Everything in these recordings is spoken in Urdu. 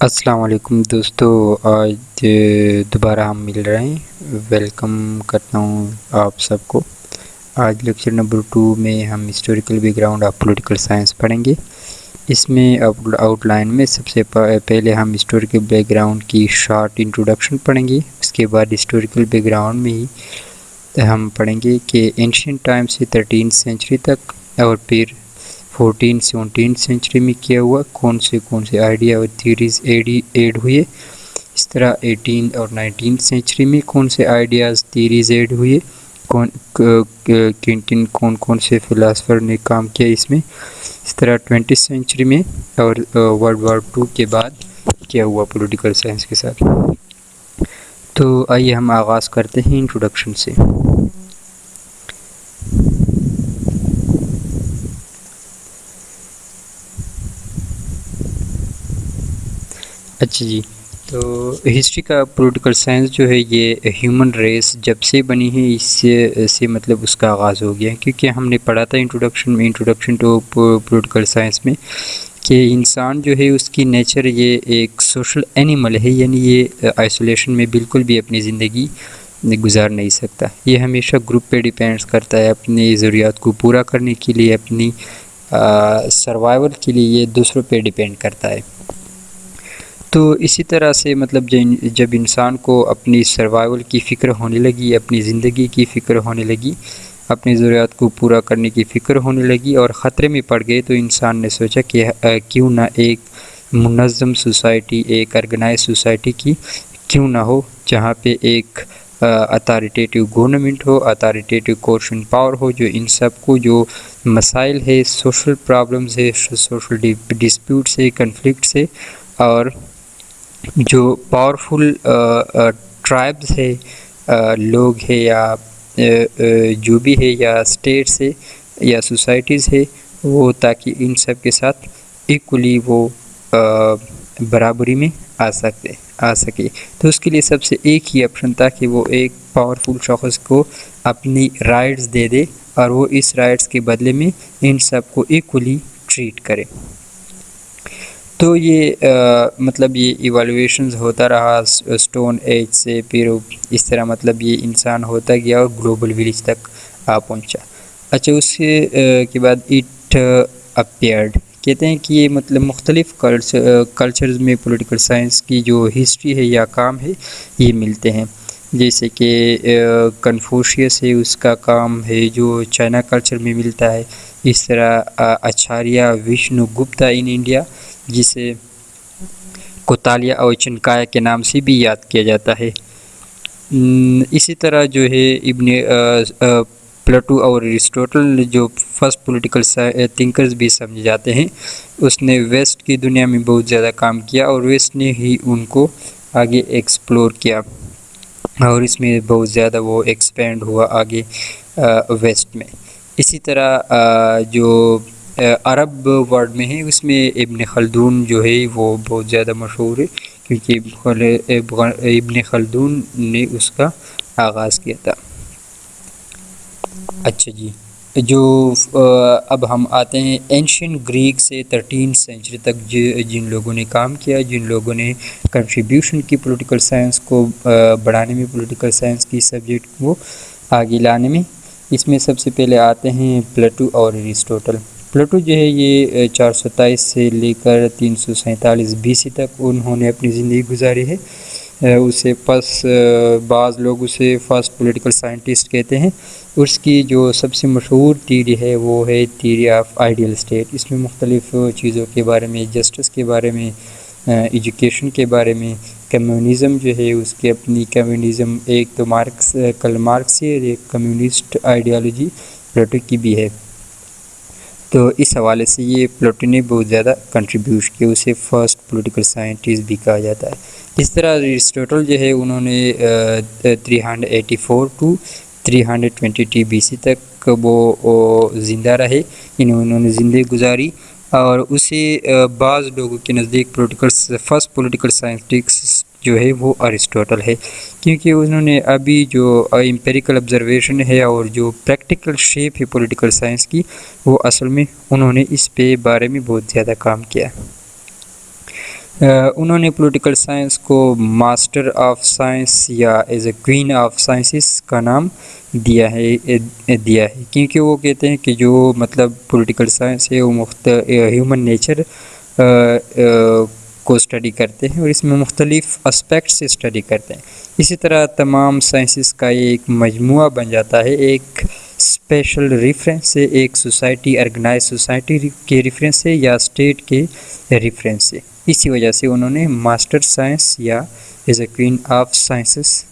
السلام علیکم دوستو، آج دوبارہ ہم مل رہے ہیں۔ ویلکم کرتا ہوں آپ سب کو۔ آج لیکچر نمبر 2 میں ہم historical back ground of political science پڑھیں گے۔ اس میں آؤٹ لائن میں سب سے پہلے ہم ہسٹوریکل بیک گراؤنڈ کی شارٹ انٹروڈکشن پڑھیں گے۔ اس کے بعد ہسٹوریکل بیک گراؤنڈ میں ہی ہم پڑھیں گے کہ اینشینٹ ٹائم سے 13 سینچری تک اور پھر 14 سے 17 سینچری میں کیا ہوا، کون سے آئیڈیا اور تھیوریز ایڈ ہوئے۔ اس طرح 18 اور 19 سینچری میں کون سے آئیڈیاز تھیوریز ایڈ ہوئے، کون سے فلاسفر نے کام کیا اس میں۔ اس طرح 20 سینچری میں اور ورلڈ وار 2 کے بعد کیا ہوا پولیٹیکل سائنس کے ساتھ۔ تو آئیے ہم آغاز کرتے ہیں انٹروڈکشن سے۔ اچھا جی، تو ہسٹری کا پولیٹیکل سائنس جو ہے یہ ہیومن ریس جب سے بنی ہے اس سے مطلب اس کا آغاز ہو گیا ہے، کیونکہ ہم نے پڑھا تھا انٹروڈکشن ٹو پولیٹیکل سائنس میں کہ انسان جو ہے اس کی نیچر یہ ایک سوشل اینیمل ہے، یعنی یہ آئسولیشن میں بالکل بھی اپنی زندگی گزار نہیں سکتا۔ یہ ہمیشہ گروپ پہ ڈیپینڈ کرتا ہے، اپنی ضروریات کو پورا کرنے کے لیے، اپنی سروائیول کے لیے یہ دوسروں پہ ڈیپینڈ کرتا ہے۔ تو اسی طرح سے مطلب جب انسان کو اپنی سروائیول کی فکر ہونے لگی، اپنی زندگی کی فکر ہونے لگی، اپنی ضروریات کو پورا کرنے کی فکر ہونے لگی اور خطرے میں پڑ گئے، تو انسان نے سوچا کہ کیوں نہ ایک منظم سوسائٹی، ایک آرگنائز سوسائٹی کی کیوں نہ ہو، جہاں پہ ایک اتھارٹیٹیو گورنمنٹ ہو، اتھارٹیٹیو کوشن پاور ہو، جو ان سب کو جو مسائل ہے، سوشل پرابلمز ہے، سوشل ڈسپیوٹس ہے، کنفلکٹس ہے، اور جو پاورفل ٹرائبز ہے، لوگ ہے یا جو بھی ہے، یا اسٹیٹس ہے یا سوسائٹیز ہے، وہ تاکہ ان سب کے ساتھ ایکولی وہ برابری میں آ سکے۔ تو اس کے لیے سب سے ایک ہی آپشن تھا کہ وہ ایک پاورفل شخص کو اپنی رائٹس دے دے اور وہ اس رائٹس کے بدلے میں ان سب کو ایکولی ٹریٹ کرے۔ تو یہ مطلب یہ ایوالویشنز ہوتا رہا اسٹون ایج سے، پھر اس طرح مطلب یہ انسان ہوتا گیا اور گلوبل ولیج تک آ پہنچا۔ اچھا، اس کے بعد اٹ اپیئرڈ، کہتے ہیں کہ یہ مطلب مختلف کلچرز میں پولیٹیکل سائنس کی جو ہسٹری ہے یا کام ہے یہ ملتے ہیں، جیسے کہ کنفوشیس ہے، اس کا کام ہے جو چائنا کلچر میں ملتا ہے۔ اس طرح اچاریہ وشنو گپتا ان انڈیا، جسے کوتالیہ اور چنکایا کے نام سے بھی یاد کیا جاتا ہے۔ اسی طرح جو ہے ابن پلیٹو اور ایرسٹوٹل جو فرسٹ پولیٹیکل تھنکرز بھی سمجھے جاتے ہیں، اس نے ویسٹ کی دنیا میں بہت زیادہ کام کیا اور ویسٹ نے ہی ان کو آگے ایکسپلور کیا اور اس میں بہت زیادہ وہ ایکسپینڈ ہوا آگے ویسٹ میں۔ اسی طرح جو عرب ورلڈ میں ہے، اس میں ابن خلدون جو ہے وہ بہت زیادہ مشہور ہے، کیونکہ ابن خلدون نے اس کا آغاز کیا تھا۔ اچھا جی، جو اب ہم آتے ہیں اینشین گریک سے 13 سینچری تک جن لوگوں نے کام کیا، جن لوگوں نے کنٹریبیوشن کی پولیٹیکل سائنس کو بڑھانے میں، پولیٹیکل سائنس کی سبجیکٹ کو آگے لانے میں۔ اس میں سب سے پہلے آتے ہیں پلیٹو اور ایرسٹوٹل۔ پلیٹو جو ہے یہ 427 سے لے کر 347 BC تک انہوں نے اپنی زندگی گزاری ہے۔ اسے بعض لوگ اسے فرسٹ پولیٹیکل سائنٹسٹ کہتے ہیں۔ اس کی جو سب سے مشہور تھیوری ہے وہ ہے تھیوری آف آئیڈیل اسٹیٹ۔ اس میں مختلف چیزوں کے بارے میں، جسٹس کے بارے میں، ایجوکیشن کے بارے میں، کمیونزم جو ہے اس کی اپنی کمیونزم، ایک تو کارل مارکس ہے اور ایک کمیونسٹ آئیڈیالوجی پلیٹو کی بھی ہے۔ تو اس حوالے سے یہ پلیٹو نے بہت زیادہ کنٹریبیوٹ کیا، اسے فرسٹ پولیٹیکل سائنٹسٹ بھی کہا جاتا ہے۔ اس طرح ایرسٹوٹل جو ہے انہوں نے 384 to 320 BC تک وہ زندہ رہے، انہوں نے زندگی گزاری، اور اسے بعض لوگوں کے نزدیک فرسٹ پولیٹیکل سائنٹسٹ جو ہے وہ ارسطوٹل ہے، کیونکہ انہوں نے ابھی جو امپیریکل آبزرویشن ہے اور جو پریکٹیکل شیپ ہے پولیٹیکل سائنس کی، وہ اصل میں انہوں نے اس پہ بارے میں بہت زیادہ کام کیا۔ انہوں نے پولیٹیکل سائنس کو ماسٹر آف سائنس یا as a queen of sciences کا نام دیا ہے کیونکہ وہ کہتے ہیں کہ جو مطلب پولیٹیکل سائنس ہے وہ ہیومن نیچر کو اسٹڈی کرتے ہیں اور اس میں مختلف اسپیکٹس سے اسٹڈی کرتے ہیں. اسی طرح تمام سائنسز کا ایک مجموعہ بن جاتا ہے، ایک اسپیشل ریفرنس سے، ایک سوسائٹی آرگنائز سوسائٹی کے ریفرنس سے یا اسٹیٹ کے ریفرنس سے. اسی وجہ سے انہوں نے ماسٹر سائنس یا as a queen of sciences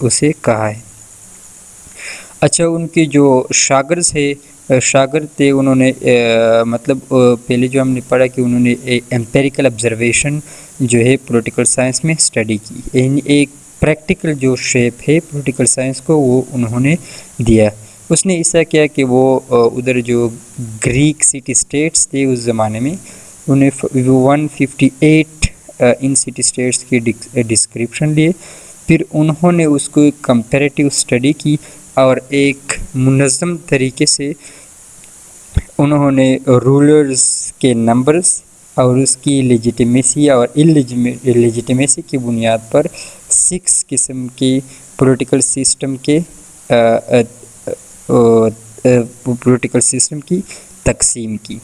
اسے کہا ہے. اچھا، ان کے جو شاگرد تھے انہوں نے مطلب پہلے جو ہم نے پڑھا کہ انہوں نے ایمپیریکل آبزرویشن جو ہے پولیٹیکل سائنس میں اسٹڈی کی، یعنی ایک پریکٹیکل جو شیپ ہے پولیٹیکل سائنس کو وہ انہوں نے دیا. اس نے ایسا کیا کہ وہ ادھر جو گریک سٹی اسٹیٹس تھے اس زمانے میں انہیں 158 ان سٹی اسٹیٹس کی ڈسکرپشن لیے، پھر انہوں نے اس کو ایک کمپیریٹیو اسٹڈی کی اور ایک منظم طریقے سے انہوں نے رولرز کے نمبرز اور اس کی لیجیٹیمیسی اور لیجیٹیمیسی کی بنیاد پر 6 قسم کی پولیٹیکل سسٹم کی تقسیم کی.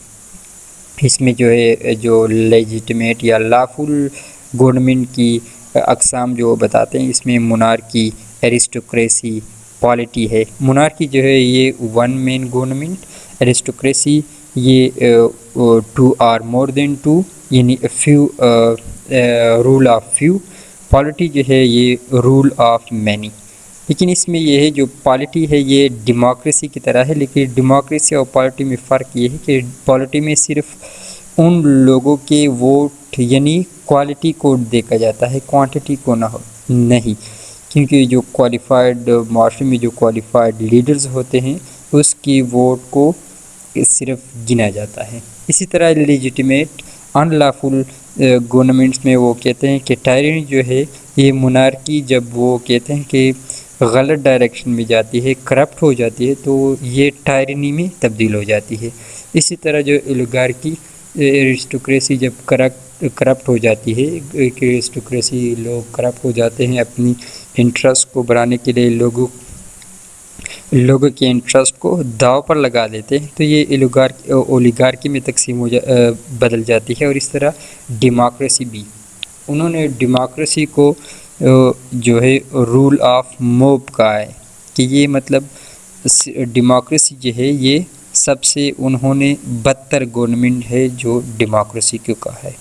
اس میں جو ہے جو لیجیٹیمیٹ یا لافل گورنمنٹ کی اقسام جو بتاتے ہیں، اس میں مونارکی، ایرسٹوکریسی، پالیٹی ہے. مونارکی جو ہے یہ 1 مین گورنمنٹ، ایرسٹوکریسی یہ 2 or more than 2 یعنی رول آف فیو، پالیٹی جو ہے یہ رول آف مینی. لیکن اس میں یہ ہے جو پالیٹی ہے یہ ڈیموکریسی کی طرح ہے، لیکن ڈیموکریسی اور پالیٹی میں فرق یہ ہے کہ پالیٹی میں صرف ان لوگوں کے ووٹ یعنی کوالٹی کو دیکھا جاتا ہے، کوانٹٹی کو نہیں، کیونکہ جو کوالیفائڈ معاشرے میں جو کوالیفائڈ لیڈرز ہوتے ہیں اس کی ووٹ کو صرف گنا جاتا ہے. اسی طرح لیجیٹیمیٹ ان لافل گورنمنٹس میں وہ کہتے ہیں کہ ٹائرنی جو ہے یہ مونارکی جب وہ کہتے ہیں کہ غلط ڈائریکشن میں جاتی ہے، کرپٹ ہو جاتی ہے، تو یہ ٹائرنی میں تبدیل ہو جاتی ہے. اسی طرح جو الیگارکی ایرسٹوکریسی جب کرپٹ ہو جاتی ہے، ایرسٹوکریسی لوگ کرپٹ ہو جاتے ہیں اپنی انٹرسٹ کو بڑھانے کے لیے لوگوں کے انٹرسٹ کو داؤ پر لگا دیتے ہیں، تو یہ اولیگارکی میں تقسیم بدل جاتی ہے. اور اس طرح ڈیموکریسی بھی انہوں نے ڈیموکریسی کو جو ہے رول آف موب کہا ہے کہ یہ مطلب ڈیموکریسی جو ہے یہ سب سے انہوں نے بدتر گورنمنٹ ہے جو ڈیموکریسی کو کہا ہے.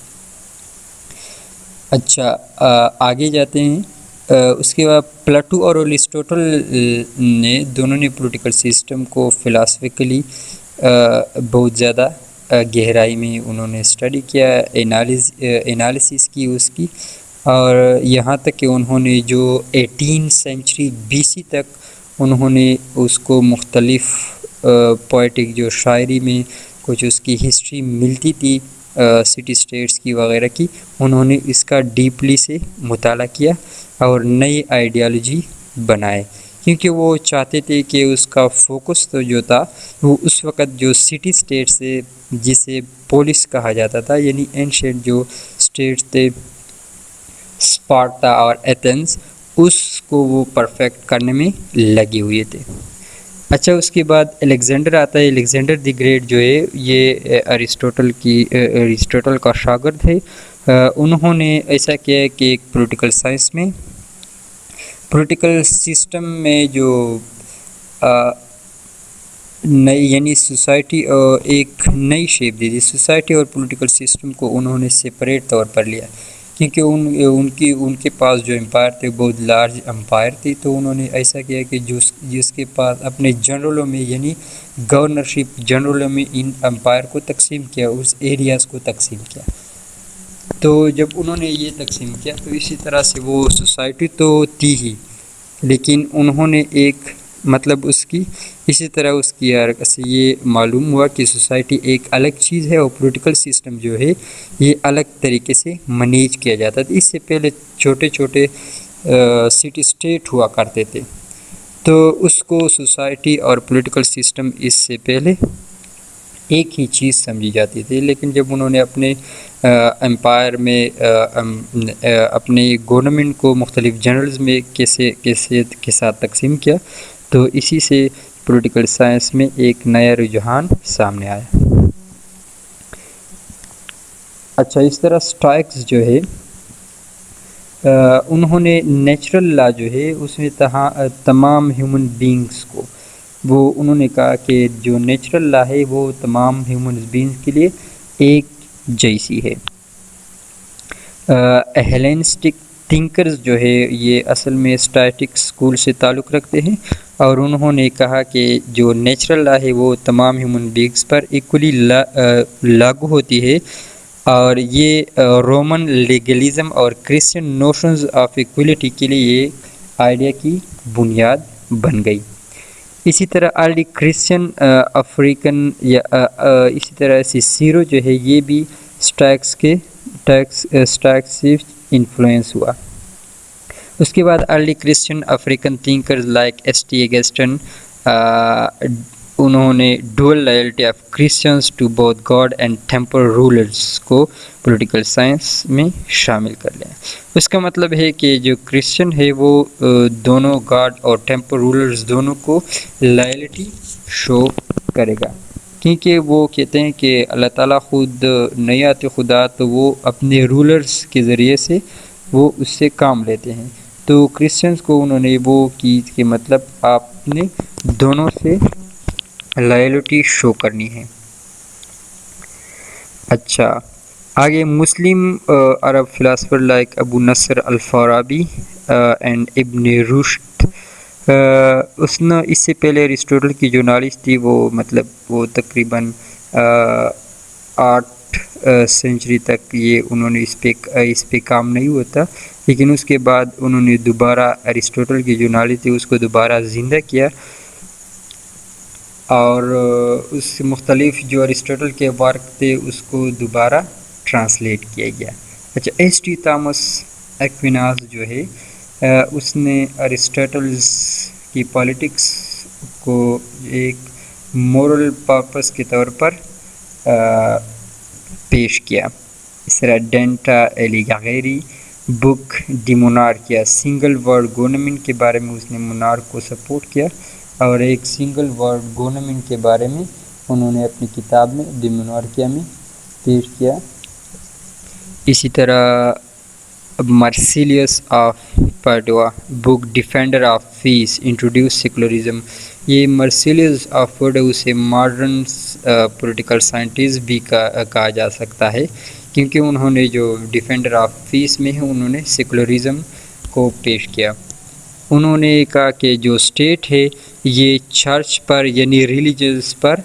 اچھا، آگے جاتے ہیں. اس کے بعد پلاٹو اور ایرسٹوٹل نے دونوں نے پولیٹیکل سسٹم کو فلاسفیکلی بہت زیادہ گہرائی میں انہوں نے اسٹڈی کیا، انالیسس کی اس کی، اور یہاں تک کہ انہوں نے جو 18 سینچری BC تک انہوں نے اس کو مختلف پوئٹک جو شاعری میں کچھ اس کی ہسٹری ملتی تھی سٹی اسٹیٹس کی وغیرہ کی، انہوں نے اس کا ڈیپلی سے مطالعہ کیا اور نئی آئیڈیالوجی بنائے، کیونکہ وہ چاہتے تھے کہ اس کا فوکس تو جو تھا وہ اس وقت جو سٹی اسٹیٹ سے جسے پولس کہا جاتا تھا، یعنی اینشینٹ جو اسٹیٹس تھے اسپارٹا اور ایتھنز، اس کو وہ پرفیکٹ کرنے میں لگے ہوئے تھے. اچھا، اس کے بعد الیگزینڈر آتا ہے. الیگزینڈر دی گریٹ جو ہے یہ ایرسٹوٹل کا شاگرد ہے. انہوں نے ایسا کیا ہے کہ ایک پولیٹیکل سائنس میں پولیٹیکل سسٹم میں جو نئی یعنی سوسائٹی ایک نئی شیپ دی تھی سوسائٹی اور پولیٹیکل سسٹم کو انہوں نے سپریٹ طور پر لیا، کیونکہ ان کے پاس جو امپائر تھے بہت لارج امپائر تھی. تو انہوں نے ایسا کیا کہ جس کے پاس اپنے جنرلوں میں یعنی گورنرشپ جنرلوں میں ان امپائر کو تقسیم کیا، اس ایریاز کو تقسیم کیا. تو جب انہوں نے یہ تقسیم کیا تو اسی طرح سے وہ سوسائٹی تو تھی ہی، لیکن انہوں نے ایک مطلب اس کی اسی طرح اس کی حرکت سے یہ معلوم ہوا کہ سوسائٹی ایک الگ چیز ہے اور پولیٹیکل سسٹم جو ہے یہ الگ طریقے سے مینیج کیا جاتا تھا. اس سے پہلے چھوٹے چھوٹے سٹی اسٹیٹ ہوا کرتے تھے، تو اس کو سوسائٹی اور پولیٹیکل سسٹم اس سے پہلے ایک ہی چیز سمجھی جاتی تھی، لیکن جب انہوں نے اپنے امپائر میں اپنے گورنمنٹ کو مختلف جنرلز میں کیسے کے ساتھ تقسیم کیا، تو اسی سے پولیٹیکل سائنس میں ایک نیا رجحان سامنے آیا۔ اچھا، اس طرح اسٹائکس جو ہے انہوں نے نیچرل لا جو ہے اس میں تمام ہیومن بینگز کو، وہ انہوں نے کہا کہ جو نیچرل لا ہے وہ تمام ہیومن بینگز کے لیے ایک جیسی ہے۔ ہیلینسٹک تھنکرز جو ہے یہ اصل میں اسٹیٹک اسکول سے تعلق رکھتے ہیں، اور انہوں نے کہا کہ جو نیچرل لا ہے وہ تمام ہیومن بینگز پر ایکولی لاگو ہوتی ہے، اور یہ رومن لیگلزم اور کرسچن نوشنز آف ایکولیٹی کے لیے یہ آئیڈیا کی بنیاد بن گئی۔ اسی طرح ارلی کرسچن افریقن یا اسی طرح سے سیرو جو ہے یہ بھی اسٹائکس سے انفلوئنس ہوا۔ اس کے بعد early Christian African thinkers like S T Augustine انہوں نے dual loyalty of Christians to both God and temporal rulers کو پولیٹیکل سائنس میں شامل کر لیا۔ اس کا مطلب ہے کہ جو کرسچن ہے وہ دونوں گاڈ اور ٹیمپرل رولرز دونوں کو لائلٹی شو کرے گا، کیونکہ وہ کہتے ہیں کہ اللہ تعالیٰ خود نہیں آتے خدا، تو وہ اپنے رولرز کے ذریعے سے وہ اس سے کام لیتے ہیں۔ تو کرسچنز کو انہوں نے وہ کی کہ مطلب آپ نے دونوں سے لائلٹی شو کرنی ہے۔ اچھا، آگے مسلم عرب philosopher like Abu Nasr al Farabi and Ibn Rushd, اس سے پہلے ایرسٹوٹل کی جو نالج تھی وہ تقریباً 8 سینچری تک یہ انہوں نے اس پہ کام نہیں ہوتا، لیکن اس کے بعد انہوں نے دوبارہ ایرسٹوٹل کی جو نالج تھی اس کو دوبارہ زندہ کیا، اور اس مختلف جو ایرسٹوٹل کے ورک تھے اس کو دوبارہ ٹرانسلیٹ کیا گیا۔ اچھا، ایس ٹی تامس ایکویناز جو ہے اس نے ایرسٹوٹلز کی پالیٹکس کو ایک مورل پرپس کے طور پر پیش کیا۔ اس طرح ڈینٹا ایلیگاغیری بک ڈی مونارک یا سنگل ورلڈ گورنمنٹ کے بارے میں اس نے مونارک کو سپورٹ کیا، اور ایک سنگل ورلڈ گورنمنٹ کے بارے میں انہوں نے اپنی کتاب میں ڈی مونارکیا میں پیش کیا۔ اسی طرح Marsilius of Padua book Defender of Peace introduces secularism, یہ مرسیلیس آف پاڈوا سے ماڈرن پولیٹیکل سائنٹسٹ بھی کہا جا سکتا ہے، کیونکہ انہوں نے جو ڈیفینڈر آف پیس میں ہے انہوں نے سیکولرزم کو پیش کیا۔ انہوں نے کہا کہ جو اسٹیٹ ہے یہ چرچ پر یعنی ریلیجنز پر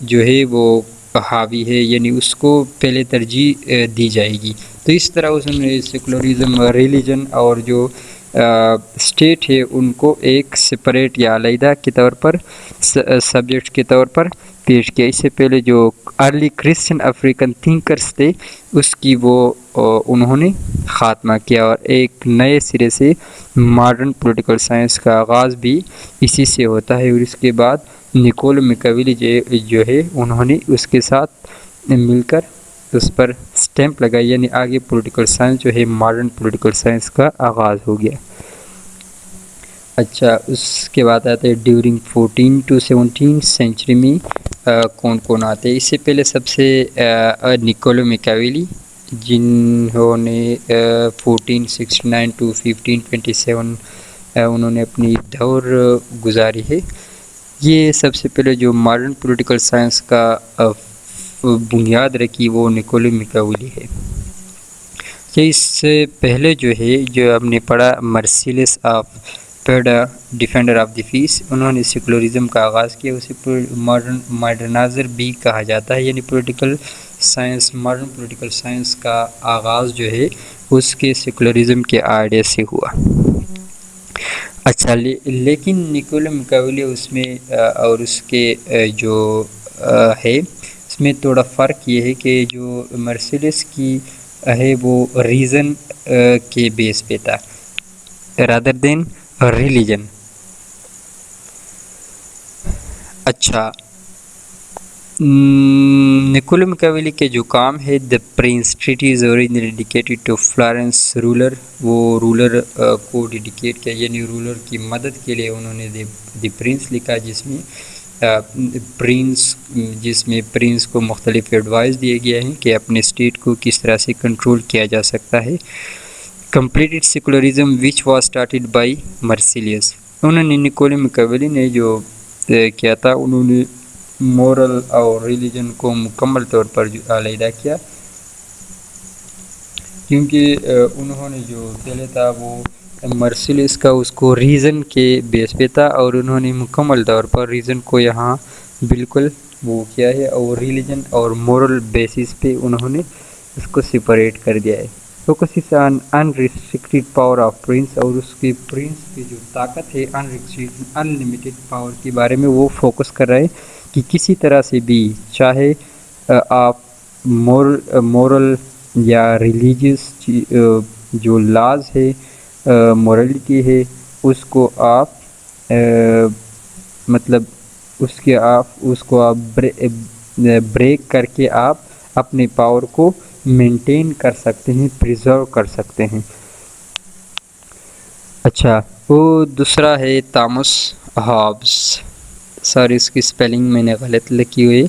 جو ہے وہ حاوی ہے، یعنی اس کو پہلے ترجیح دی جائے گی۔ تو اس طرح اس نے سیکولرزم، ریلیجن اور جو اسٹیٹ ہے ان کو ایک سپریٹ یا علیحدہ کے طور پر سبجیکٹ کے طور پر پیش کیا۔ اس سے پہلے جو ارلی کرسچن افریقن تھنکرز تھے اس کی وہ انہوں نے خاتمہ کیا، اور ایک نئے سرے سے ماڈرن پولیٹیکل سائنس کا آغاز بھی اسی سے ہوتا ہے۔ اور اس کے بعد نکولو میکاویلی جو ہے انہوں نے اس کے ساتھ مل کر اس پر سٹیمپ لگائی، یعنی آگے پولیٹیکل سائنس جو ہے ماڈرن پولیٹیکل سائنس کا آغاز ہو گیا۔ اچھا، اس کے بعد آتے ہیں ڈیورنگ 14 to 17 سینچری میں کون کون آتے ہیں۔ اس سے پہلے سب سے نکولو میکاویلی، جنہوں نے 1469 to 1527 انہوں نے اپنی دور گزاری ہے۔ یہ سب سے پہلے جو ماڈرن پولیٹیکل سائنس کا بنیاد رکھی وہ نکولو میکاویلی ہے۔ کہ اس سے پہلے جو ہے جو ہم نے پڑھا Marsilius of Padua Defender of the Peace, انہوں نے سیکولرزم کا آغاز کیا، اسے ماڈرنائزر بھی کہا جاتا ہے، یعنی political science, modern political science کا آغاز جو ہے اس کے سیکولرزم کے آئیڈیا سے ہوا۔ اچھا، لیکن نکولو میکاویلی اس میں اور اس کے جو ہے اس میں تھوڑا فرق یہ ہے کہ جو مرسیلیس کی ہے وہ ریزن کے بیس پہ تھا رادر دین ریلیجن۔ اچھا، نکولو میکاویلی کے جو کام ہے the Prince treatise is originally dedicated to Florence ruler, وہ رولر کو ڈیڈیکیٹ کیا، یعنی رولر کی مدد کے لیے انہوں نے دی پرنس لکھا، جس میں پرنس کو مختلف ایڈوائز دیے گئے ہیں کہ اپنے اسٹیٹ کو کس طرح سے کنٹرول کیا جا سکتا ہے۔ Completed secularism which was started by Marsilius, انہوں نے نکولو میکاویلی نے جو کیا تھا، انہوں نے مورل اور ریلیجن کو مکمل طور پر علیحدہ کیا، کیونکہ انہوں نے جو پہلے تھا وہ مرسیلیس کا اس کو ریزن کے بیس پہ تھا، اور انہوں نے مکمل طور پر ریزن کو یہاں بالکل وہ کیا ہے، اور ریلیجن اور مورل بیسس پہ انہوں نے اس کو سپریٹ کر دیا ہے۔ Focuses on unrestricted power of prince, اور اس کے پرنس کی جو طاقت ہے ان لمیٹیڈ پاور کے بارے میں وہ فوکس کر رہے ہیں کہ کسی طرح سے بھی، چاہے آپ مورل یا ریلیجیس جو لاز ہے، مورلٹی ہے، اس کو آپ مطلب اس کو آپ بریک کر کے آپ اپنے پاور کو مینٹین کر سکتے ہیں، پریزرو کر سکتے ہیں۔ اچھا، وہ دوسرا ہے تامس ہابس، سوری اس کی سپیلنگ میں نے غلط لکھی ہوئی،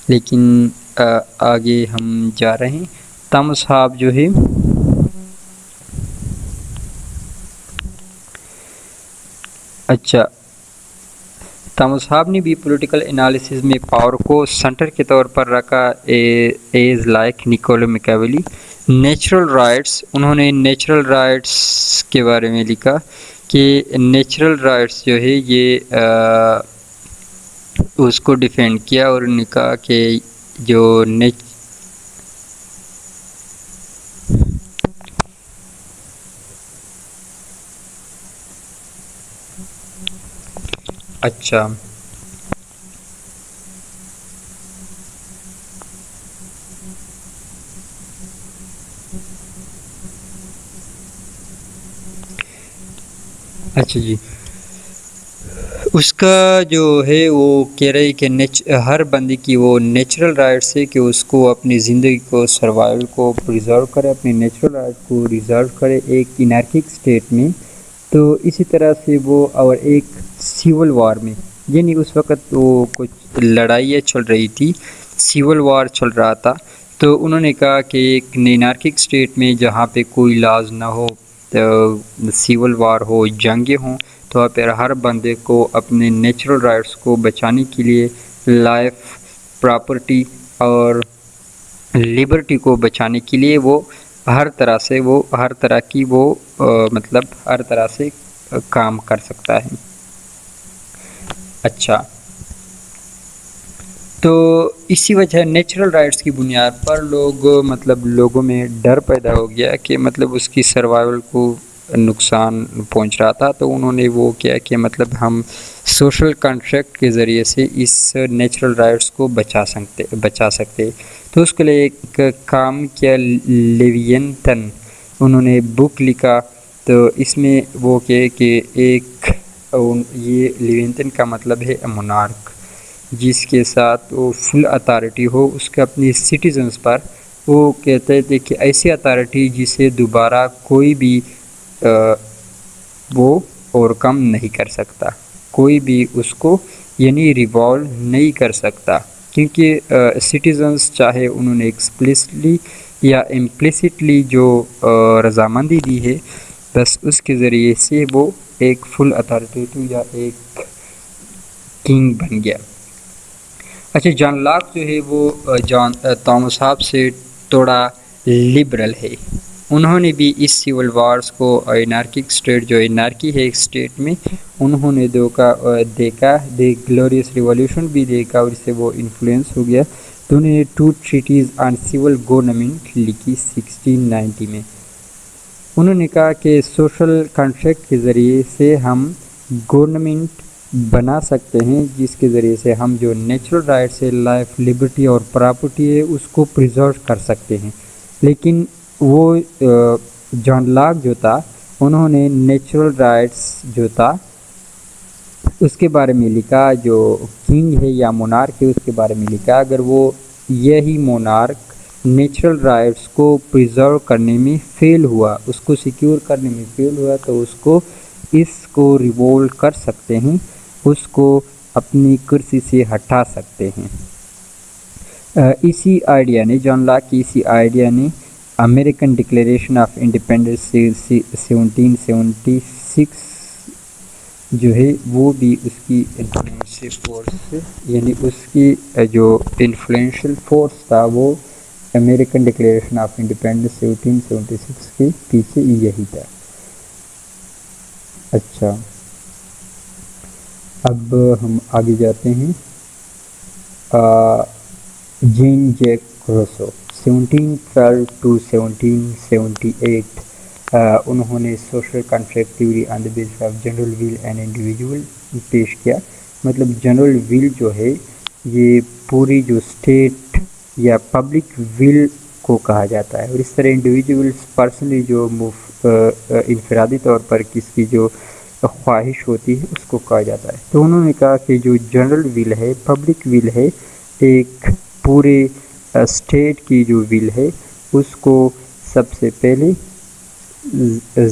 لیکن آگے ہم جا رہے ہیں۔ تامس ہاب جو ہے تامس ہاب نے بھی پولیٹیکل انالیسز میں پاور کو سینٹر کے طور پر رکھا ایز لائک نکولو میکاویلی۔ نیچرل رائٹس، انہوں نے نیچرل رائٹس کے بارے میں لکھا کہ نیچرل رائٹس جو ہے یہ اس کو ڈیفینڈ کیا، اور انہوں نے کہا کہ جو اچھا جی، اس کا جو ہے وہ کہہ رہے کہ ہر بندے کی وہ نیچرل رائٹس ہے کہ اس کو اپنی زندگی کو سروائیول کو پریزرو کرے، اپنی نیچرل رائٹ کو ریزرو کرے ایک انارکک اسٹیٹ میں۔ تو اسی طرح سے وہ اور ایک سیول وار میں، یعنی اس وقت وہ کچھ لڑائیاں چل رہی تھی، سیول وار چل رہا تھا، تو انہوں نے کہا کہ ایک انارکک اسٹیٹ میں جہاں پہ کوئی لاز نہ ہو، سیول وار ہو، جنگیں ہوں، تو پھر ہر بندے کو اپنے نیچرل رائٹس کو بچانے کے لیے، لائف، پراپرٹی اور لبرٹی کو بچانے کے لیے وہ ہر طرح سے کام کر سکتا ہے۔ اچھا، تو اسی وجہ نیچرل رائٹس کی بنیاد پر لوگوں میں ڈر پیدا ہو گیا کہ اس کی سروائیول کو نقصان پہنچ رہا تھا، تو انہوں نے وہ کیا کہ ہم سوشل کنٹریکٹ کے ذریعے سے اس نیچرل رائٹس کو بچا سکتے، تو اس کے لیے ایک کام کیا، لیوینتن، انہوں نے بک لکھا، تو اس میں وہ کہ یہ لیوینتن کا مطلب ہے مونارک، جس کے ساتھ وہ فل اتھارٹی ہو اس کے اپنی سٹیزنز پر۔ وہ کہتے تھے کہ ایسی اتھارٹی جسے دوبارہ کوئی بھی وہ اوور کم نہیں کر سکتا، کوئی بھی اس کو یعنی ریوالو نہیں کر سکتا، کیونکہ سٹیزنز چاہے انہوں نے ایکسپلیسٹلی یا امپلیسٹلی جو رضامندی دی ہے، بس اس کے ذریعے سے وہ ایک فل اتھارٹیٹو یا ایک کنگ بن گیا۔ اچھا، جان لاک جو ہے وہ تامس ہاب سے تھوڑا لبرل ہے، انہوں نے بھی اس سیول وارز کو انارکک اسٹیٹ جو انارکی ہے ایک اسٹیٹ میں، انہوں نے دیکھا دی گلوریس ریولیوشن بھی دیکھا، اور اس سے وہ انفلوئنس ہو گیا، تو انہوں نے 2 ٹریٹیز آن سیول گورنمنٹ لکھی 1690 میں۔ انہوں نے کہا کہ سوشل کنٹریکٹ کے ذریعے سے ہم گورنمنٹ بنا سکتے ہیں، جس کے ذریعے سے ہم جو نیچرل رائٹس ہے، لائف، لبرٹی اور پراپرٹی ہے، اس کو پریزرو کر سکتے ہیں۔ لیکن وہ جان لاک جو تھا، انہوں نے نیچرل رائٹس جو تھا اس کے بارے میں لکھا، جو کنگ ہے یا مونارک ہے اس کے بارے میں لکھا، اگر وہ یہی مونارک نیچرل رائٹس کو پریزرو کرنے میں فیل ہوا، اس کو سیکیور کرنے میں فیل ہوا، تو اس کو ریوولٹ کر سکتے ہیں، اس کو اپنی کرسی سے ہٹا سکتے ہیں۔ اسی آئیڈیا نے، جان لاک کی اسی آئیڈیا نے امریکن ڈکلیریشن آف انڈیپینڈنس 1776 جو ہے وہ بھی اس کی انفلوئنشل فورس، یعنی اس کی جو انفلوئنشل فورس تھا وہ امریکن ڈکلیریشن آف انڈیپینڈنس 1776 کے پیچھے یہی تھا۔ اچھا، اب ہم آگے جاتے ہیں۔ جین جیک روسو 1712 to 1778 انہوں نے social contract theory on the basis of general will and individual پیش کیا۔ مطلب جنرل ویل جو ہے یہ پوری جو اسٹیٹ یا پبلک ویل کو کہا جاتا ہے، اور اس طرح انڈیویجولس پرسنلی جو انفرادی طور پر کس کی جو خواہش ہوتی ہے اس کو کہا جاتا ہے۔ تو انہوں نے کہا کہ جو جنرل ویل ہے، پبلک ویل ہے، ایک پورے اسٹیٹ کی جو ویل ہے اس کو سب سے پہلے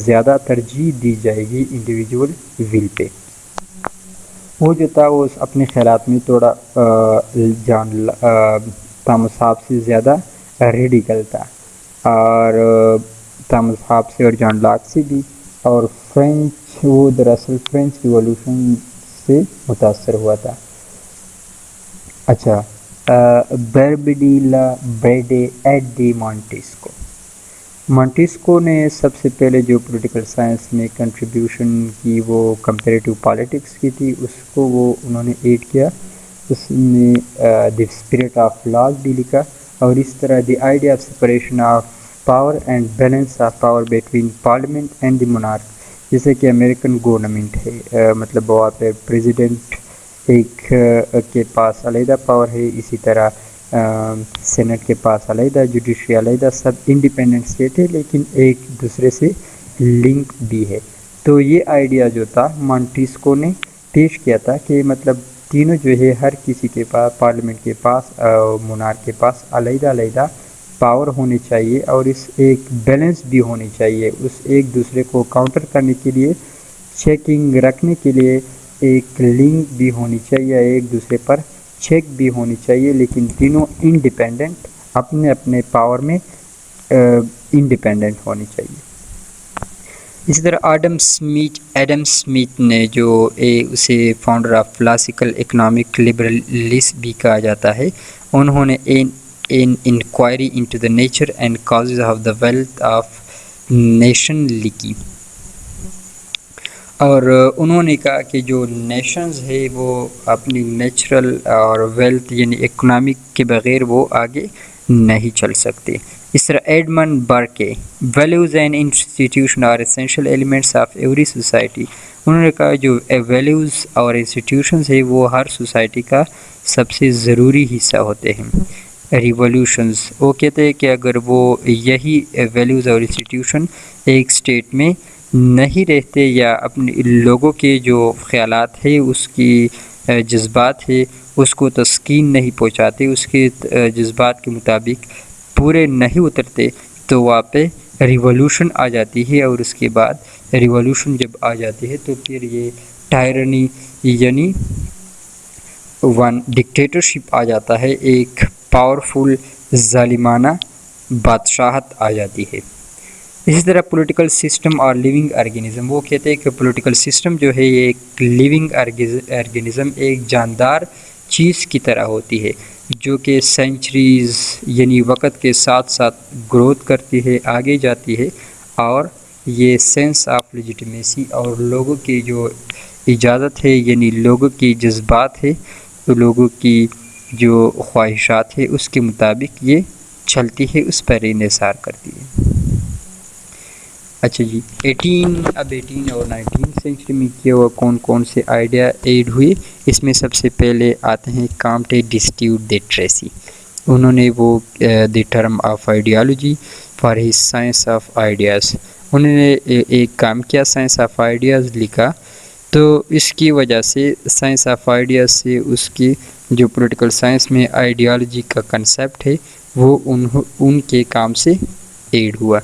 زیادہ ترجیح دی جائے گی انڈیویجول ویل پہ۔ وہ جو تھا وہ اپنے خیالات میں تھوڑا تامس ہابس سے زیادہ ریڈیکل تھا، اور تامس ہابس سے اور جان لاک سے بھی، اور وہ دراصل فرینچ ریولوشن سے متاثر ہوا تھا۔ اچھا، بربڈیلا بریڈے ایٹ دی مانٹیسکو نے سب سے پہلے جو پولیٹیکل سائنس میں کنٹریبیوشن کی وہ کمپیریٹیو پالیٹکس کی تھی، اس کو انہوں نے ایڈ کیا، اس میں دی اسپرٹ آف لاز بھی لکھا، اور اس طرح the idea of separation of power and balance of power between parliament and the monarch, جیسے کہ امریکن گورنمنٹ ہے، مطلب وہاں پہ پریزیڈنٹ ایک کے پاس علیحدہ پاور ہے، اسی طرح سینٹ کے پاس علیحدہ، جوڈیشری علیحدہ، سب انڈیپینڈنٹ اسٹیٹ ہے لیکن ایک دوسرے سے لنک بھی ہے۔ تو یہ آئیڈیا جو تھا مانٹیسکو نے پیش کیا تھا کہ مطلب تینوں جو ہے ہر کسی کے پاس، پارلیمنٹ کے پاس، مونارک کے پاس علیحدہ علیحدہ پاور ہونی چاہیے، اور اس ایک بیلنس بھی ہونی چاہیے، اس ایک دوسرے کو کاؤنٹر کرنے کے لیے، چیکنگ رکھنے کے لیے ایک لنک بھی ہونی چاہیے، ایک دوسرے پر چیک بھی ہونی چاہیے، لیکن تینوں انڈیپینڈنٹ، اپنے اپنے پاور میں انڈیپینڈنٹ ہونی چاہیے۔ اسی طرح ایڈم اسمتھ نے جو اسے founder of classical economic liberalist بھی کہا جاتا ہے، انہوں نے an inquiry into the nature and causes of the wealth of nation لکھی، اور انہوں نے کہا کہ جو نیشنز ہے وہ اپنی نیچرل اور ویلتھ یعنی اکنامک کے بغیر وہ آگے نہیں چل سکتے۔ اس طرح Edmund Burke values and institution are essential elements of every society, انہوں نے کہا جو ویلیوز اور انسٹیٹیوشنز ہے وہ ہر سوسائٹی کا سب سے ضروری حصہ ہوتے ہیں۔ ریولوشنز، وہ کہتے ہیں کہ اگر وہ یہی ویلیوز اور انسٹیٹیوشن ایک اسٹیٹ میں نہیں رہتے، یا اپنے لوگوں کے جو خیالات ہے، اس کی جذبات ہے، اس کو تسکین نہیں پہنچاتے، اس کے جذبات کے مطابق پورے نہیں اترتے، تو وہاں پہ ریولوشن آ جاتی ہے، اور اس کے بعد ریولوشن جب آ جاتی ہے تو پھر یہ ٹائرنی یعنی ڈکٹیٹرشپ آ جاتا ہے، ایک پاورفل ظالمانہ بادشاہت آ جاتی ہے۔ اسی طرح پولیٹیکل سسٹم اور لیونگ آرگینزم، وہ کہتے ہیں کہ پولیٹیکل سسٹم جو ہے یہ ایک لیونگ آرگینزم، ایک جاندار چیز کی طرح ہوتی ہے، جو کہ سینچریز یعنی وقت کے ساتھ ساتھ گروتھ کرتی ہے، آگے جاتی ہے، اور یہ سینس آف لیجیٹیمیسی اور لوگوں کی جو اجازت ہے یعنی لوگوں کی جذبات ہے، تو لوگوں کی جو خواہشات ہے اس کے مطابق یہ چلتی ہے، اس پر انحصار کرتی ہے۔ اچھا جی، 18 اور 19 سینچری میں کیا ہوا کون سے آئیڈیا ایڈ ہوئے، اس میں سب سے پہلے آتے ہیں کامٹے ڈسٹیوٹ دے ٹریسی، انہوں نے وہ the term of ideology for his science of ideas, انہوں نے ایک کام کیا، سائنس آف آئیڈیاز لکھا، تو اس کی وجہ سے سائنس آف آئیڈیاز سے اس کی جو پولیٹیکل سائنس میں آئیڈیالوجی کا کنسیپٹ ہے وہ ان کے کام سے ایڈ ہوا۔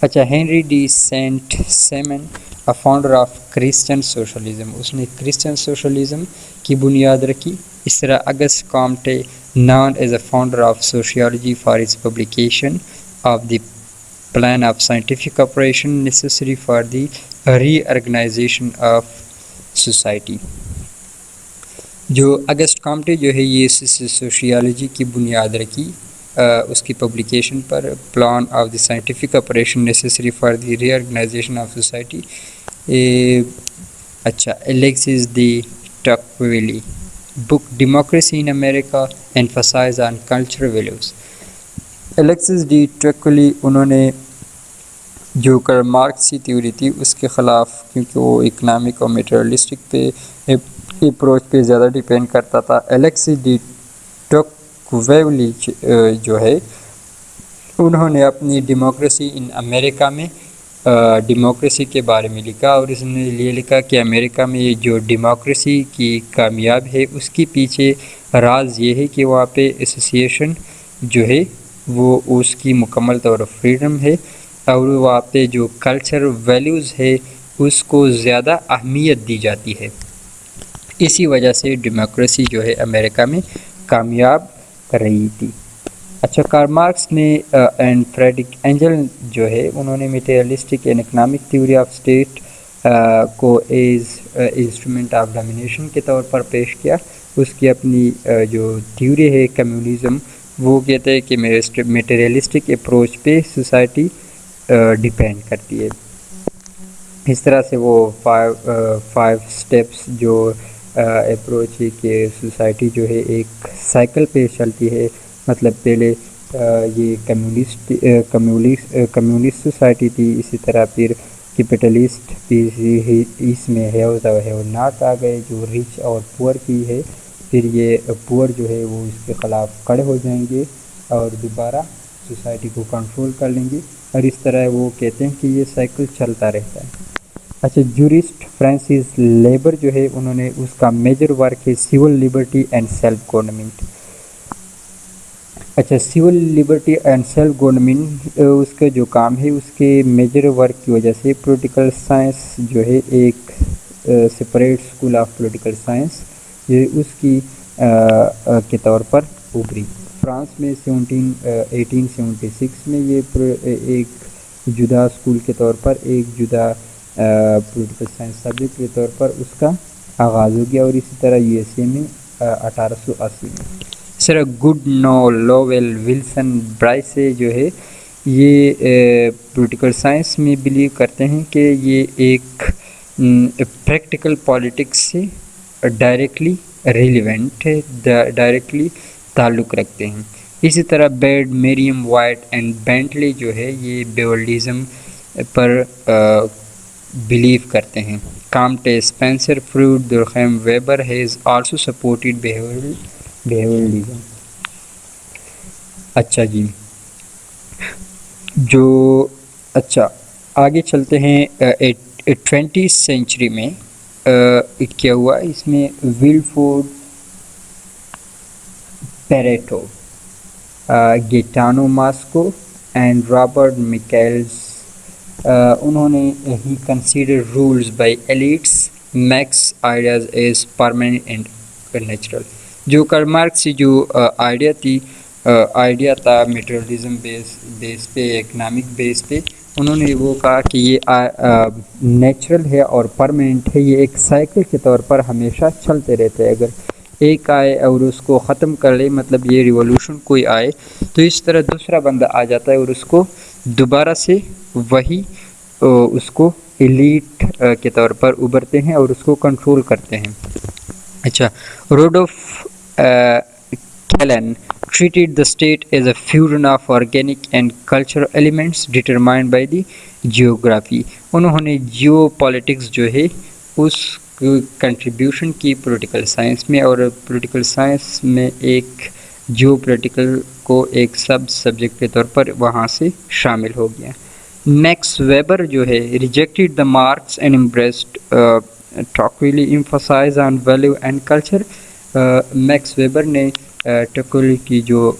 اچھا، Henri de Saint Simon founder of Christian socialism, اس نے کرسچن سوشلزم کی بنیاد رکھی۔ اس طرح Auguste Comte known as a founder of sociology for his publication of the plan of scientific operation necessary for the reorganization of society۔ جو اگسٹ کامٹے جو ہے یہ سوشیالوجی کی بنیاد رکھی اس کی پبلیکیشن پر، plan of the scientific operation necessary for the reorganization of society. اچھا، Alexis de Tocqueville book Democracy in America emphasize on cultural values. Alexis de Tocqueville انہوں نے جو کرل مارکس کی تھیوری تھی اس کے خلاف، کیونکہ وہ اکنامک اور میٹریلسٹک پہ اپروچ پہ زیادہ ڈیپینڈ کرتا تھا، الیکسس ڈی ٹاکویلی جو ہے انہوں نے اپنی ڈیموکریسی ان امریکہ میں ڈیموکریسی کے بارے میں لکھا، اور اس نے یہ لکھا کہ امریکہ میں جو ڈیموکریسی کی کامیاب ہے اس کے پیچھے راز یہ ہے کہ وہاں پہ ایسوسیشن جو ہے وہ اس کی مکمل طور پر فریڈم ہے، اور وہاں پہ جو کلچر ویلیوز ہے اس کو زیادہ اہمیت دی جاتی ہے۔ اسی وجہ سے ڈیموکریسی جو ہے امریکہ میں کامیاب کر رہی تھی۔ اچھا، کارل مارکس نے اینڈ فریڈرک اینجل جو ہے انہوں نے materialistic and economic theory of state کو ایز انسٹرومنٹ آف ڈومینیشن کے طور پر پیش کیا۔ اس کی اپنی جو تھیوری ہے کمیونزم، وہ کہتے ہیں کہ میٹیریلسٹک اپروچ پہ سوسائٹی ڈیپینڈ کرتی ہے۔ اس طرح سے وہ فائیو سٹیپس جو اپروچ ہے کہ سوسائٹی جو ہے ایک سائیکل پہ چلتی ہے، مطلب پہلے یہ کمیونسٹ سوسائٹی تھی، اسی طرح پھر کیپٹلسٹ تھی، اس میں ہیوز اور ہیو ناٹ آ گئے، جو ریچ اور پور کی ہے، پھر یہ پور جو ہے وہ اس کے خلاف کھڑے ہو جائیں گے اور دوبارہ سوسائٹی کو کنٹرول کر لیں گے، اور اس طرح وہ کہتے ہیں کہ یہ سائیکل چلتا رہتا ہے۔ اچھا، جورسٹ فرانسس لیبر جو ہے انہوں نے اس کا میجر ورک ہے civil liberty and self government. اچھا، civil liberty and self government اس کا جو کام ہے اس کے میجر ورک کی وجہ سے پولیٹیکل سائنس جو ہے ایک separate school of political science جو اس کی کے طور پر ابھری۔ فرانس میں 1876 میں یہ ایک جدا اسکول کے طور پر، ایک جدا پولیٹیکل سائنس سبجیکٹ کے طور پر اس کا آغاز ہو گیا، اور اسی طرح یو ایس اے میں 1880 میں۔ اس طرح گڈ نو لوویل ولسن برائسے جو ہے یہ پولیٹیکل سائنس میں بلیو کرتے ہیں کہ یہ ایک پریکٹیکل پالیٹکس سے ڈائریکٹلی ریلیونٹ ہے، ڈائریکٹلی تعلق رکھتے ہیں۔ اسی طرح بیڈ، میریم وائٹ اینڈ بینٹلی جو ہے یہ بیولڈزم پر بلیو کرتے ہیں۔ Comte, Spencer, Freud, Durkheim Weber has also supported behaviouralism. اچھا جی، اچھا آگے چلتے ہیں۔ 20th سینچری میں کیا ہوا، اس میں Vilfredo Pareto, Gaetano Mosca and Robert Michels انہوں نے ہی consider rules by elites makes ideas as permanent and natural. جو کرل مارکس کی جو آئیڈیا تھا میٹریلزم بیس پہ، اکنامک بیس پہ، انہوں نے وہ کہا کہ یہ نیچرل ہے اور پرماننٹ ہے، یہ ایک سائیکل کے طور پر ہمیشہ چلتے رہتے ہیں۔ اگر ایک آئے اور اس کو ختم کر لے، مطلب یہ ریولوشن کوئی آئے تو اس طرح دوسرا بندہ آ جاتا ہے اور اس کو دوبارہ سے وہی اس کو ایلیٹ کے طور پر ابھرتے ہیں اور اس کو کنٹرول کرتے ہیں۔ اچھا، Rudolf کیلن treated the state as a fusion of organic and cultural elements determined by the geography۔ انہوں نے جیو پالیٹکس جو ہے اس کنٹریبیوشن کی پولیٹیکل سائنس میں، اور پولیٹیکل سائنس میں ایک جیو پولیٹیکل کو ایک سبجیکٹ کے طور پر وہاں سے شامل ہو گیا۔ میکس ویبر جو ہے rejected the Marx and embraced Tocqueville emphasize on value and culture. Max Weber نے ٹوکویل کی جو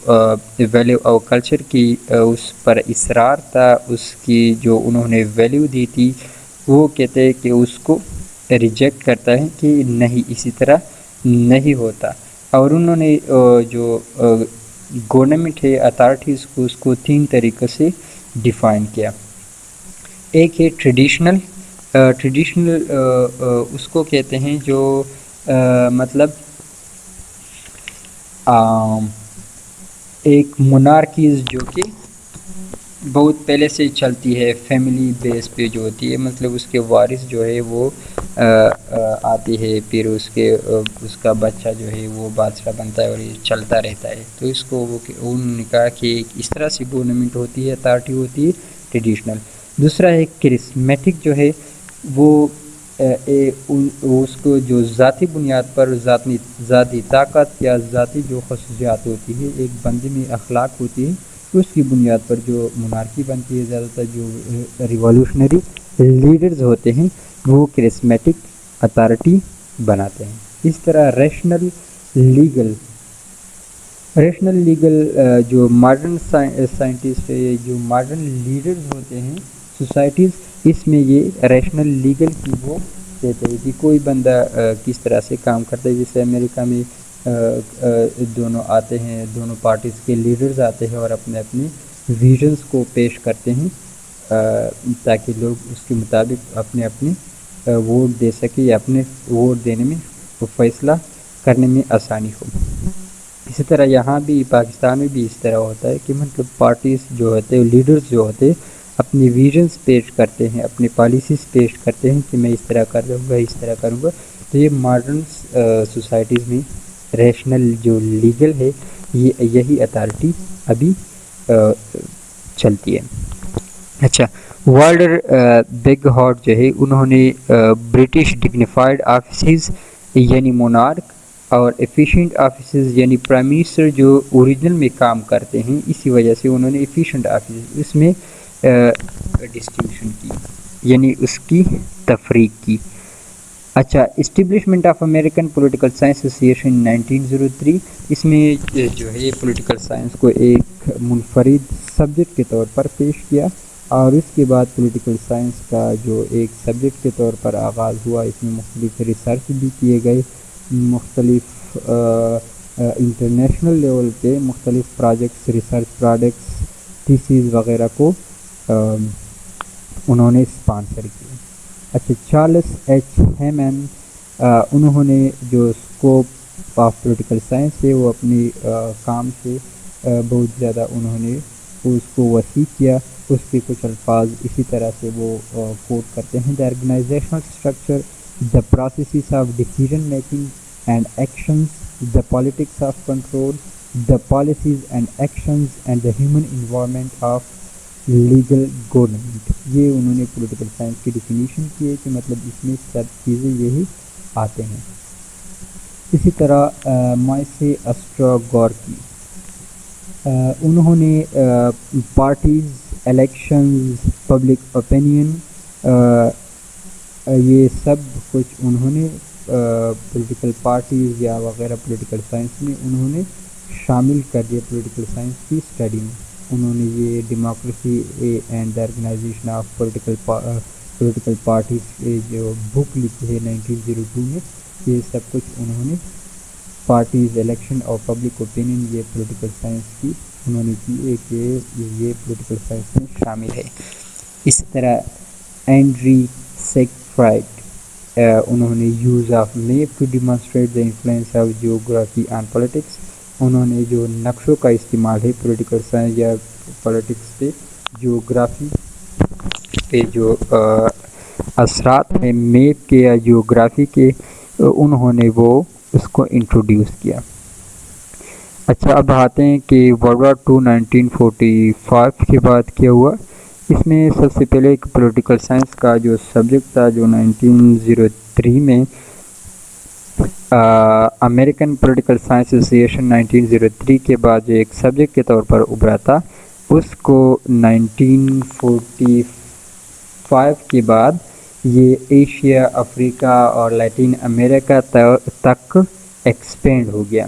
ویلیو اور کلچر کی اس پر اصرار تھا، اس کی جو انہوں نے ویلیو دی تھی، وہ کہتے ہیں کہ اس کو ریجیکٹ کرتا ہے کہ نہیں، اسی طرح نہیں ہوتا. اور انہوں نے جو گورنمنٹ ہے، اتھارٹیز کو، اس کو 3 طریقے سے ڈیفائن کیا. ایک ہے ٹریڈیشنل. اس کو کہتے ہیں جو مطلب ایک مونارکیز جو کہ بہت پہلے سے چلتی ہے، فیملی بیس پہ جو ہوتی ہے، مطلب اس کے وارث جو ہے وہ آتی ہے، پھر اس کا بچہ جو ہے وہ بادشاہ بنتا ہے اور یہ چلتا رہتا ہے. تو اس کو انہوں نے کہا کہ اس طرح سے گورنمنٹ ہوتی ہے، اتھارٹی ہوتی ہے ٹریڈیشنل. دوسرا ہے کرسمیٹک جو ہے، وہ اس کو جو ذاتی بنیاد پر ذاتی طاقت یا ذاتی جو خصوصیات ہوتی ہے، ایک بندے میں اخلاق ہوتی ہے، اس کی بنیاد پر جو مونارکی بنتی ہے. زیادہ تر جو ریولیوشنری لیڈرز ہوتے ہیں وہ کرسمیٹک اتھارٹی بناتے ہیں. اس طرح ریشنل لیگل جو ماڈرن سائنٹسٹ ہے، جو ماڈرن لیڈرز ہوتے ہیں سوسائٹیز، اس میں یہ ریشنل لیگل کی وہ کہتے ہیں کہ کوئی بندہ کس طرح سے کام کرتا ہے. جیسے امریکہ میں دونوں آتے ہیں، دونوں پارٹیز کے لیڈرز آتے ہیں اور اپنے اپنے ویژنز کو پیش کرتے ہیں تاکہ لوگ اس کے مطابق اپنے اپنے ووٹ دے سکیں یا اپنے ووٹ دینے میں فیصلہ کرنے میں آسانی ہو. اسی طرح یہاں بھی پاکستان میں بھی اس طرح ہوتا ہے کہ مطلب پارٹیز جو ہوتے ہیں، لیڈرز جو ہوتے ہیں، اپنی ویژنز پیش کرتے ہیں، اپنی پالیسیز پیش کرتے ہیں کہ میں اس طرح کر دوں گا، اس طرح کروں گا. تو یہ ماڈرن سوسائٹیز میں ریشنل جو لیگل ہے، یہی اتھارٹی ابھی چلتی ہے. اچھا، والڈر بگ ہارٹ جو ہے، انہوں نے برٹش ڈگنیفائڈ آفیسز یعنی مونارک اور ایفیشینٹ آفیسز یعنی پرائم منسٹر جو اوریجنل میں کام کرتے ہیں، اسی وجہ سے انہوں نے ایفیشینٹ آفیسز اس میں ڈسٹنکشن کی، یعنی اس کی تفریق کی. اچھا، establishment of American political science association 1903، اس میں جو ہے پولیٹیکل سائنس کو ایک منفرد سبجیکٹ کے طور پر پیش کیا، اور اس کے بعد پولیٹیکل سائنس کا جو ایک سبجیکٹ کے طور پر آغاز ہوا. اس میں مختلف ریسرچ بھی کیے گئے، مختلف انٹرنیشنل لیول پہ مختلف پروجیکٹس، ریسرچ پروجیکٹس، تھیسیز وغیرہ کو انہوں نے اسپانسر کیا. اچھا، چارلس ایچ ہیمن، انہوں نے جو اسکوپ آف پولیٹیکل سائنس ہے وہ اپنی کام سے بہت زیادہ انہوں نے اس کو وسیع کیا. اس کے کچھ الفاظ اسی طرح سے وہ کوٹ کرتے ہیں: the organisational structure, the processes of decision making and actions, the politics of control, the policies and actions and the human environment of legal government. یہ انہوں نے پولیٹیکل سائنس کی ڈیفینیشن کی ہے کہ مطلب اس میں سب چیزیں یہی آتے ہیں. اسی طرح مائسے اسٹراگورکی، انہوں نے پارٹیز، الیکشنز، پبلک اوپینین، یہ سب کچھ انہوں نے پولیٹیکل پارٹیز یا وغیرہ پولیٹیکل سائنس میں انہوں نے شامل کر دیا. پولیٹیکل سائنس کی اسٹڈی میں انہوں نے یہ democracy and organization of political parties جو بک لکھی ہے 1902 میں، یہ سب کچھ انہوں نے پارٹیز، الیکشن اور پبلک اوپینین، یہ پولیٹیکل سائنس کی انہوں نے کی ہے کہ یہ پولیٹیکل سائنس میں شامل ہے. اسی طرح اینڈری سیکفرائڈ، انہوں نے use of map to demonstrate the influence of geography on politics, انہوں نے جو نقشوں کا استعمال ہے پولیٹیکل سائنس یا پولیٹکس پہ، جیوگرافی پہ جو اثرات ہیں میپ کے یا جیوگرافی کے، انہوں نے وہ اس کو انٹروڈیوس کیا. اچھا، اب آتے ہیں کہ ورلڈ وار 2 1945 کے بعد کیا ہوا. اس میں سب سے پہلے ایک پولیٹیکل سائنس کا جو سبجیکٹ تھا جو 1903 میں امریکن پولیٹیکل سائنس ایسوسیشن 1903 کے بعد جو ایک سبجیکٹ کے طور پر ابھرا تھا، اس کو 1945 کے بعد یہ ایشیا، افریقہ اور لیٹن امریکہ تک ایکسپینڈ ہو گیا۔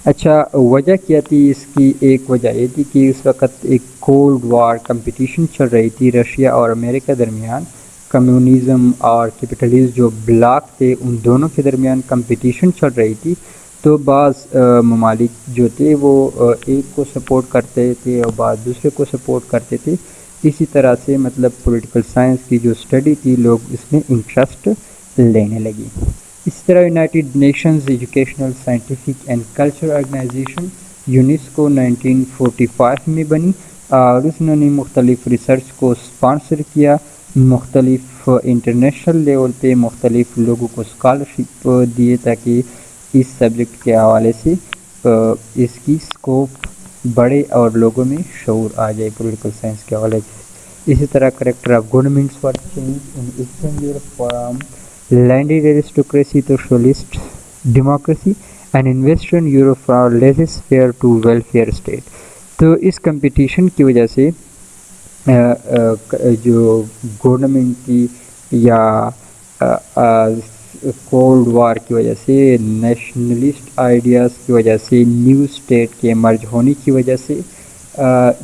اچھا، وجہ کیا تھی اس کی؟ ایک وجہ یہ تھی کہ اس وقت ایک کولڈ وار کمپٹیشن چل رہی تھی رشیا اور امریکہ درمیان۔ کمیونزم اور کیپٹلزم جو بلاک تھے ان دونوں کے درمیان کمپٹیشن چل رہی تھی، تو بعض ممالک جو تھے وہ ایک کو سپورٹ کرتے تھے اور بعض دوسرے کو سپورٹ کرتے تھے۔ اسی طرح سے مطلب پولیٹیکل سائنس کی جو اسٹڈی تھی لوگ اس میں انٹرسٹ لینے لگی۔ اسی طرح United Nations Educational Scientific and Cultural Organization UNESCO 1945 میں بنی اور اس نے مختلف ریسرچ کو اسپانسر کیا۔ مختلف انٹرنیشنل لیول پہ مختلف لوگوں کو اسکالرشپ دیے تاکہ اس سبجیکٹ کے حوالے سے اس کی اسکوپ بڑھے اور لوگوں میں شعور آ جائے پولیٹیکل سائنس کے حوالے سے۔ اسی طرح character of governments for change in Eastern Europe from landed aristocracy to socialist democracy and in Western Europe from laissez faire to welfare state. تو اس کمپٹیشن کی وجہ سے جو گورنمنٹ کی یا کولڈ وار کی وجہ سے، نیشنلسٹ آئیڈیاز کی وجہ سے، نیو اسٹیٹ کے مرج ہونے کی وجہ سے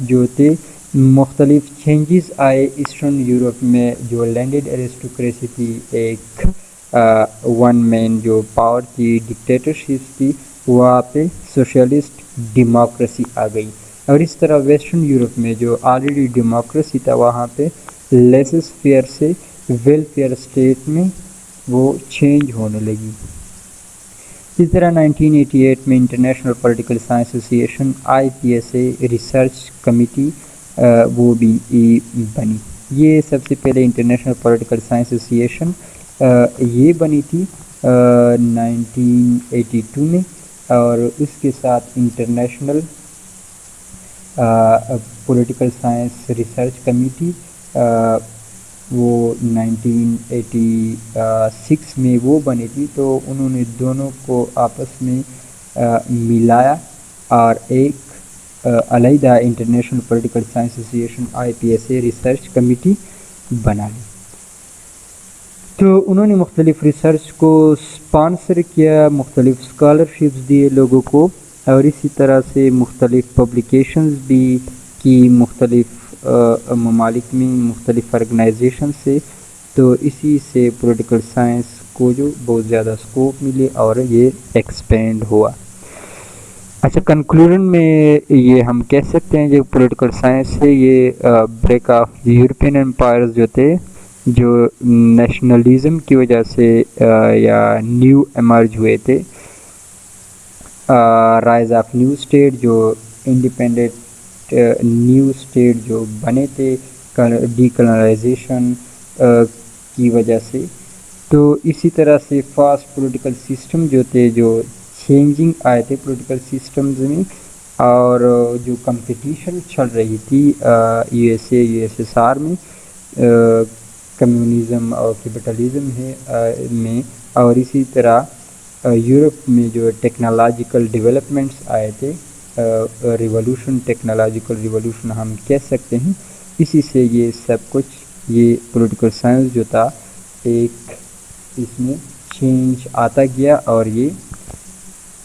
جو تھے مختلف چینجز آئے ایسٹرن یورپ میں۔ جو لینڈڈ ایرسٹوکریسی تھی، ایک ون مین جو پاور تھی، ڈکٹیٹرشپ تھی، وہاں پہ سوشلسٹ ڈیموکریسی آ گئی۔ اور اس طرح ویسٹرن یورپ میں جو آلریڈی ڈیموکریسی تھا وہاں پہ لیسس فیئر سے ویلفیئر اسٹیٹ میں وہ چینج ہونے لگی۔ اس طرح 1988 میں انٹرنیشنل پولیٹیکل سائنس ایسوسی ایشن IPSA ریسرچ کمیٹی وہ بھی بنی۔ یہ سب سے پہلے انٹرنیشنل پولیٹیکل سائنس ایسوسی ایشن یہ بنی تھی 1982 میں، اور اس کے ساتھ international political science research committee وہ 1986 میں وہ بنی تھی۔ تو انہوں نے دونوں کو آپس میں ملایا اور ایک علیحدہ انٹرنیشنل پولیٹیکل سائنس ایسوسی ایشن IPSA ریسرچ کمیٹی بنا لی۔ تو انہوں نے مختلف ریسرچ کو اسپانسر کیا، مختلف اسکالرشپس دیے لوگوں کو، اور اسی طرح سے مختلف پبلیکیشنز بھی کی مختلف ممالک میں، مختلف آرگنائزیشن سے۔ تو اسی سے پولیٹیکل سائنس کو جو بہت زیادہ اسکوپ ملے اور یہ ایکسپینڈ ہوا۔ اچھا، کنکلوژن میں یہ ہم کہہ سکتے ہیں جو پولیٹیکل سائنس ہے یہ بریک آف یورپین امپائرز جو تھے، جو نیشنلزم کی وجہ سے یا نیو ایمرج ہوئے تھے، رائز آف نیو اسٹیٹ جو انڈیپینڈنٹ نیو اسٹیٹ جو بنے تھے ڈی کولونائزیشن کی وجہ سے۔ تو اسی طرح سے فاسٹ پولیٹیکل سسٹم جو تھے، جو چینجنگ آئے تھے پولیٹیکل سسٹمز میں، اور جو کمپٹیشن چل رہی تھی USA USSR میں کمیونزم اور کیپٹلزم میں، اور اسی طرح یورپ میں جو ٹیکنالوجیکل ڈیولپمنٹس آئے تھے، ریولوشن، ٹیکنالوجیکل ریولوشن ہم کہہ سکتے ہیں، اسی سے یہ سب کچھ یہ پولیٹیکل سائنس جو تھا ایک اس میں چینج آتا گیا اور یہ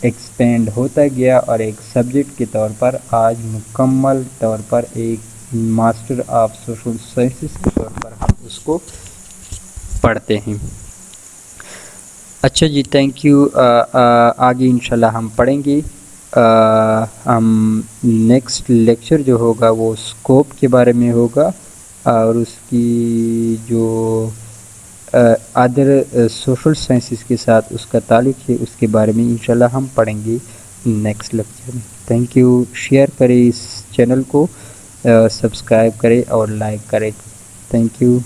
ایکسپینڈ ہوتا گیا، اور ایک سبجیکٹ کے طور پر آج مکمل طور پر ایک ماسٹر آف سوشل سائنسز کے طور پر ہم اس کو پڑھتے ہیں۔ اچھا جی، تھینک یو۔ آگے انشاءاللہ ہم پڑھیں گے، ہم نیکسٹ لیکچر جو ہوگا وہ اسکوپ کے بارے میں ہوگا، اور اس کی جو ادر سوشل سائنسز کے ساتھ اس کا تعلق ہے اس کے بارے میں انشاءاللہ ہم پڑھیں گے نیکسٹ لیکچر میں۔ Thank you. شیئر کریں اس چینل کو، سبسکرائب کریں اور لائک کریں۔ Thank you.